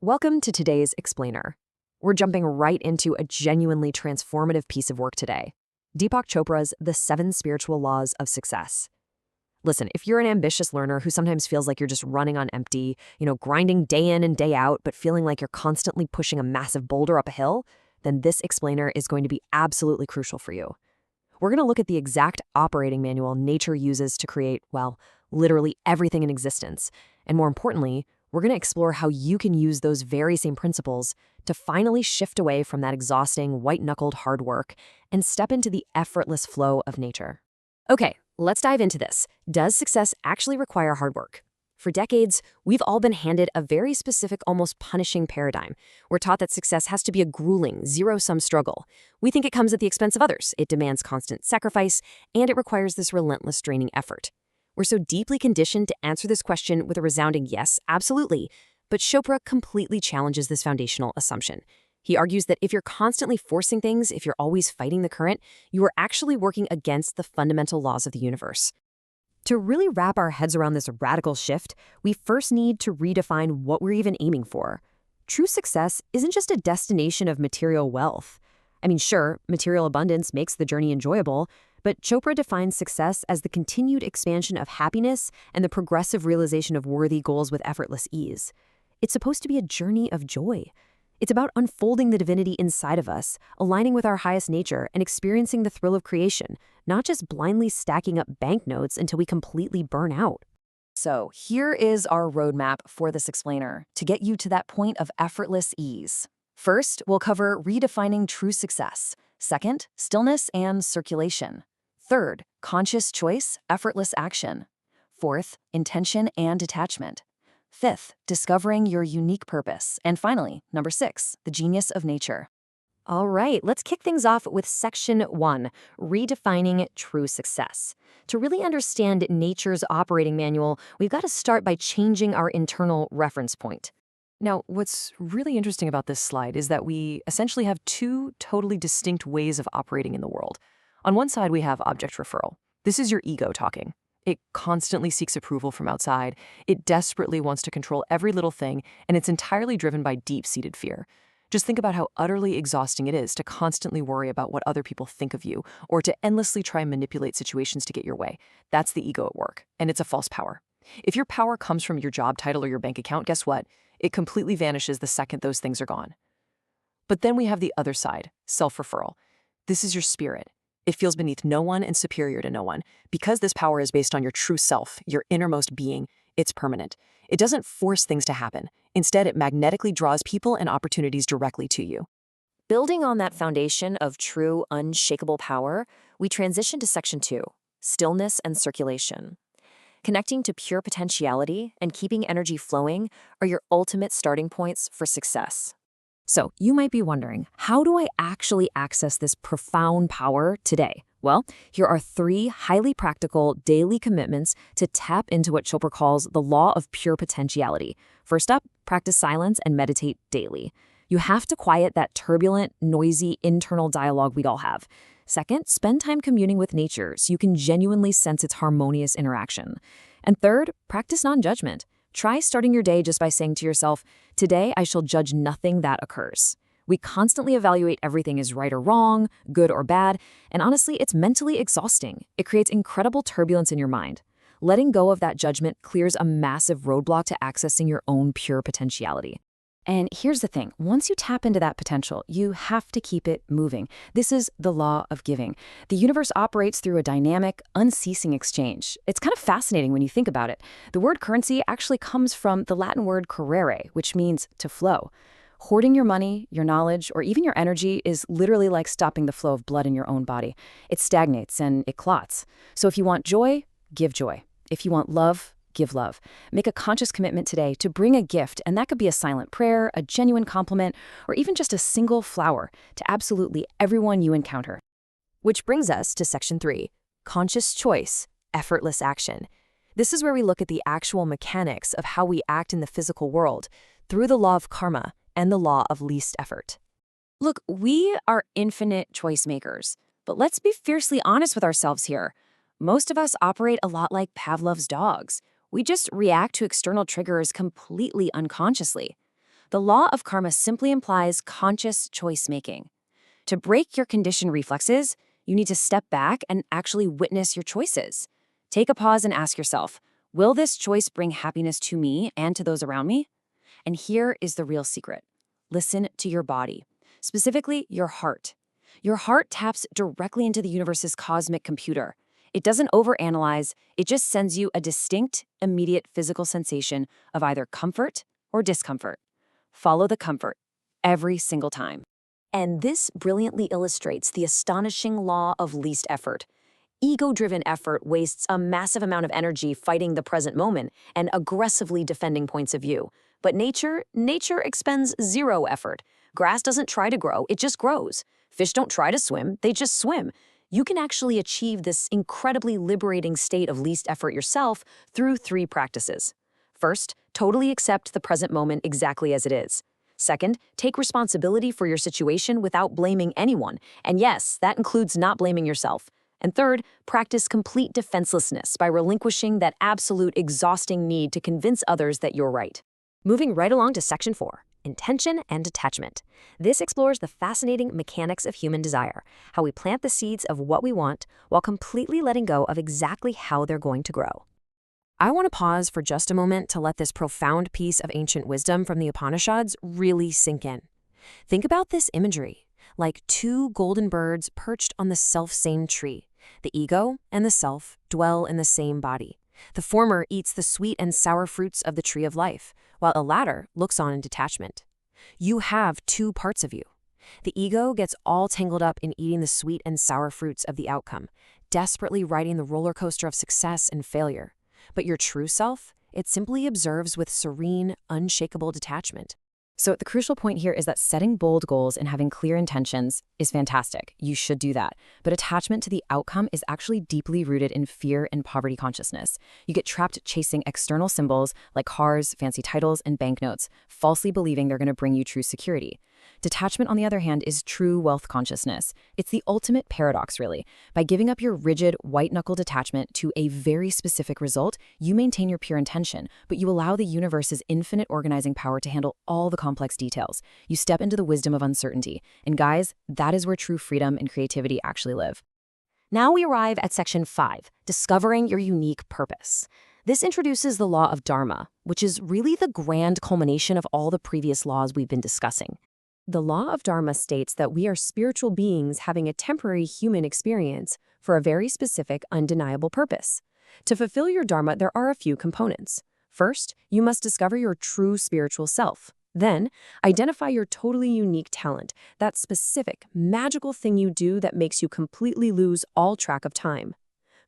Welcome to today's Explainer. We're jumping right into a genuinely transformative piece of work today, Deepak Chopra's The 7 Spiritual Laws of Success. Listen, if you're an ambitious learner who sometimes feels like you're just running on empty, grinding day in and day out, but feeling like you're constantly pushing a massive boulder up a hill, then this explainer is going to be absolutely crucial for you. We're going to look at the exact operating manual nature uses to create, well, literally everything in existence. And more importantly, we're going to explore how you can use those very same principles to finally shift away from that exhausting, white-knuckled hard work and step into the effortless flow of nature. Okay, let's dive into this. Does success actually require hard work? For decades, we've all been handed a very specific, almost punishing paradigm. We're taught that success has to be a grueling, zero-sum struggle. We think it comes at the expense of others, it demands constant sacrifice, and it requires this relentless, draining effort. We're so deeply conditioned to answer this question with a resounding yes, absolutely. But Chopra completely challenges this foundational assumption. He argues that if you're constantly forcing things, if you're always fighting the current, you are actually working against the fundamental laws of the universe. To really wrap our heads around this radical shift, we first need to redefine what we're even aiming for. True success isn't just a destination of material wealth. I mean, sure, material abundance makes the journey enjoyable, but Chopra defines success as the continued expansion of happiness and the progressive realization of worthy goals with effortless ease. It's supposed to be a journey of joy. It's about unfolding the divinity inside of us, aligning with our highest nature, and experiencing the thrill of creation, not just blindly stacking up banknotes until we completely burn out. So here is our roadmap for this explainer to get you to that point of effortless ease. First, we'll cover redefining true success. Second, stillness and circulation. Third, conscious choice, effortless action. Fourth, intention and detachment. Fifth, discovering your unique purpose. And finally, number 6, the genius of nature. All right, let's kick things off with Section 1, Redefining True Success. To really understand nature's operating manual, we've got to start by changing our internal reference point. Now, what's really interesting about this slide is that we essentially have 2 totally distinct ways of operating in the world. On one side, we have object referral. This is your ego talking. It constantly seeks approval from outside. It desperately wants to control every little thing, and it's entirely driven by deep-seated fear. Just think about how utterly exhausting it is to constantly worry about what other people think of you, or to endlessly try and manipulate situations to get your way. That's the ego at work, and it's a false power. If your power comes from your job title or your bank account, guess what? It completely vanishes the second those things are gone. But then we have the other side, self-referral. This is your spirit. It feels beneath no one and superior to no one. Because this power is based on your true self, your innermost being, it's permanent. It doesn't force things to happen. Instead, it magnetically draws people and opportunities directly to you. Building on that foundation of true, unshakable power, we transition to Section 2, Stillness and Circulation. Connecting to pure potentiality and keeping energy flowing are your ultimate starting points for success. So you might be wondering, how do I actually access this profound power today? Well, here are 3 highly practical daily commitments to tap into what Chopra calls the Law of Pure Potentiality. First up, practice silence and meditate daily. You have to quiet that turbulent, noisy internal dialogue we all have. Second, spend time communing with nature so you can genuinely sense its harmonious interaction. And third, practice non-judgment. Try starting your day just by saying to yourself, today I shall judge nothing that occurs. We constantly evaluate everything as right or wrong, good or bad, and honestly, it's mentally exhausting. It creates incredible turbulence in your mind. Letting go of that judgment clears a massive roadblock to accessing your own pure potentiality. And here's the thing, once you tap into that potential, you have to keep it moving. This is the law of giving. The universe operates through a dynamic, unceasing exchange. It's kind of fascinating when you think about it. The word currency actually comes from the Latin word currere, which means to flow. Hoarding your money, your knowledge, or even your energy is literally like stopping the flow of blood in your own body. It stagnates and it clots. So if you want joy, give joy. If you want love, give love. Make a conscious commitment today to bring a gift, and that could be a silent prayer, a genuine compliment, or even just a single flower to absolutely everyone you encounter. Which brings us to Section 3, Conscious Choice, Effortless Action. This is where we look at the actual mechanics of how we act in the physical world through the law of karma and the law of least effort. Look, we are infinite choice makers, but let's be fiercely honest with ourselves here. Most of us operate a lot like Pavlov's dogs. We just react to external triggers completely unconsciously. The law of karma simply implies conscious choice making. To break your conditioned reflexes, you need to step back and actually witness your choices. Take a pause and ask yourself, will this choice bring happiness to me and to those around me? And here is the real secret. Listen to your body, specifically your heart. Your heart taps directly into the universe's cosmic computer. It doesn't overanalyze, it just sends you a distinct, immediate physical sensation of either comfort or discomfort. Follow the comfort every single time. And this brilliantly illustrates the astonishing law of least effort. Ego-driven effort wastes a massive amount of energy fighting the present moment and aggressively defending points of view. But nature expends zero effort. Grass doesn't try to grow, it just grows. Fish don't try to swim, they just swim. You can actually achieve this incredibly liberating state of least effort yourself through 3 practices. First, totally accept the present moment exactly as it is. Second, take responsibility for your situation without blaming anyone. And yes, that includes not blaming yourself. And third, practice complete defenselessness by relinquishing that absolute exhausting need to convince others that you're right. Moving right along to Section 4, Intention and Detachment. This explores the fascinating mechanics of human desire, how we plant the seeds of what we want while completely letting go of exactly how they're going to grow. I want to pause for just a moment to let this profound piece of ancient wisdom from the Upanishads really sink in. Think about this imagery, like 2 golden birds perched on the self-same tree. The ego and the self dwell in the same body. The former eats the sweet and sour fruits of the tree of life, while the latter looks on in detachment. You have 2 parts of you. The ego gets all tangled up in eating the sweet and sour fruits of the outcome, desperately riding the roller coaster of success and failure. But your true self, it simply observes with serene, unshakable detachment. So the crucial point here is that setting bold goals and having clear intentions is fantastic. You should do that. But attachment to the outcome is actually deeply rooted in fear and poverty consciousness. You get trapped chasing external symbols like cars, fancy titles, and banknotes, falsely believing they're going to bring you true security. Detachment, on the other hand, is true wealth consciousness. It's the ultimate paradox, really. By giving up your rigid, white-knuckle detachment to a very specific result, you maintain your pure intention, but you allow the universe's infinite organizing power to handle all the complex details. You step into the wisdom of uncertainty. And guys, that is where true freedom and creativity actually live. Now we arrive at Section 5, Discovering Your Unique Purpose. This introduces the Law of Dharma, which is really the grand culmination of all the previous laws we've been discussing. The Law of Dharma states that we are spiritual beings having a temporary human experience for a very specific, undeniable purpose. To fulfill your Dharma, there are a few components. First, you must discover your true spiritual self. Then, identify your totally unique talent, that specific, magical thing you do that makes you completely lose all track of time.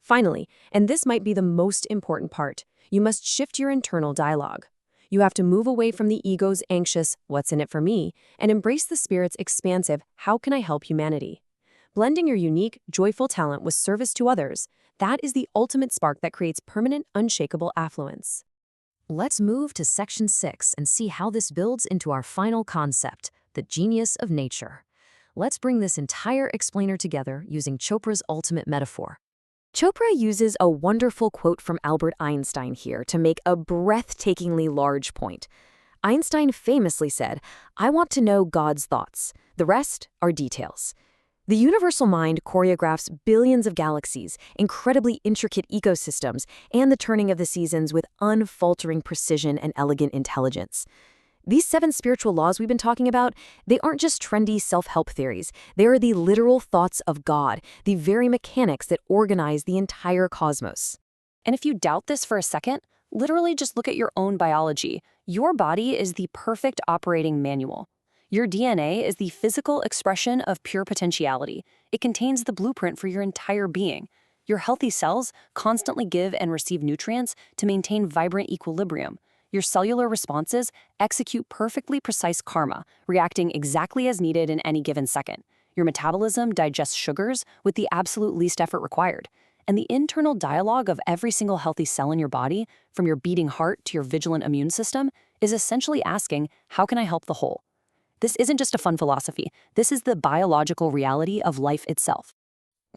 Finally, and this might be the most important part, you must shift your internal dialogue. You have to move away from the ego's anxious, what's in it for me, and embrace the spirit's expansive, how can I help humanity? Blending your unique, joyful talent with service to others, that is the ultimate spark that creates permanent, unshakable affluence. Let's move to Section 6 and see how this builds into our final concept, the genius of nature. Let's bring this entire explainer together using Chopra's ultimate metaphor. Chopra uses a wonderful quote from Albert Einstein here to make a breathtakingly large point. Einstein famously said, "I want to know God's thoughts. The rest are details." The universal mind choreographs billions of galaxies, incredibly intricate ecosystems, and the turning of the seasons with unfaltering precision and elegant intelligence. These 7 spiritual laws we've been talking about, they aren't just trendy self-help theories. They are the literal thoughts of God, the very mechanics that organize the entire cosmos. And if you doubt this for a second, literally just look at your own biology. Your body is the perfect operating manual. Your DNA is the physical expression of pure potentiality. It contains the blueprint for your entire being. Your healthy cells constantly give and receive nutrients to maintain vibrant equilibrium. Your cellular responses execute perfectly precise karma, reacting exactly as needed in any given second. Your metabolism digests sugars with the absolute least effort required. And the internal dialogue of every single healthy cell in your body, from your beating heart to your vigilant immune system, is essentially asking, how can I help the whole? This isn't just a fun philosophy. This is the biological reality of life itself.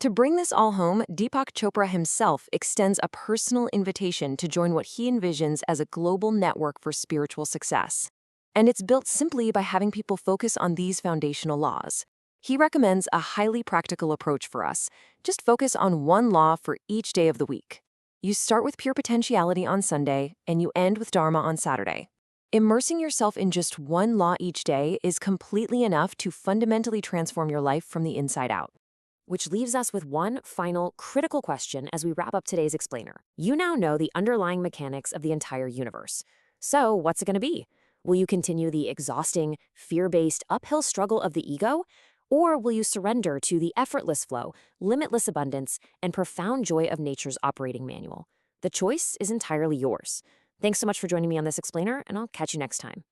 To bring this all home, Deepak Chopra himself extends a personal invitation to join what he envisions as a global network for spiritual success. And it's built simply by having people focus on these foundational laws. He recommends a highly practical approach for us. Just focus on one law for each day of the week. You start with pure potentiality on Sunday, and you end with Dharma on Saturday. Immersing yourself in just one law each day is completely enough to fundamentally transform your life from the inside out. Which leaves us with one final critical question as we wrap up today's explainer. You now know the underlying mechanics of the entire universe. So what's it going to be? Will you continue the exhausting, fear-based uphill struggle of the ego? Or will you surrender to the effortless flow, limitless abundance, and profound joy of nature's operating manual? The choice is entirely yours. Thanks so much for joining me on this explainer, and I'll catch you next time.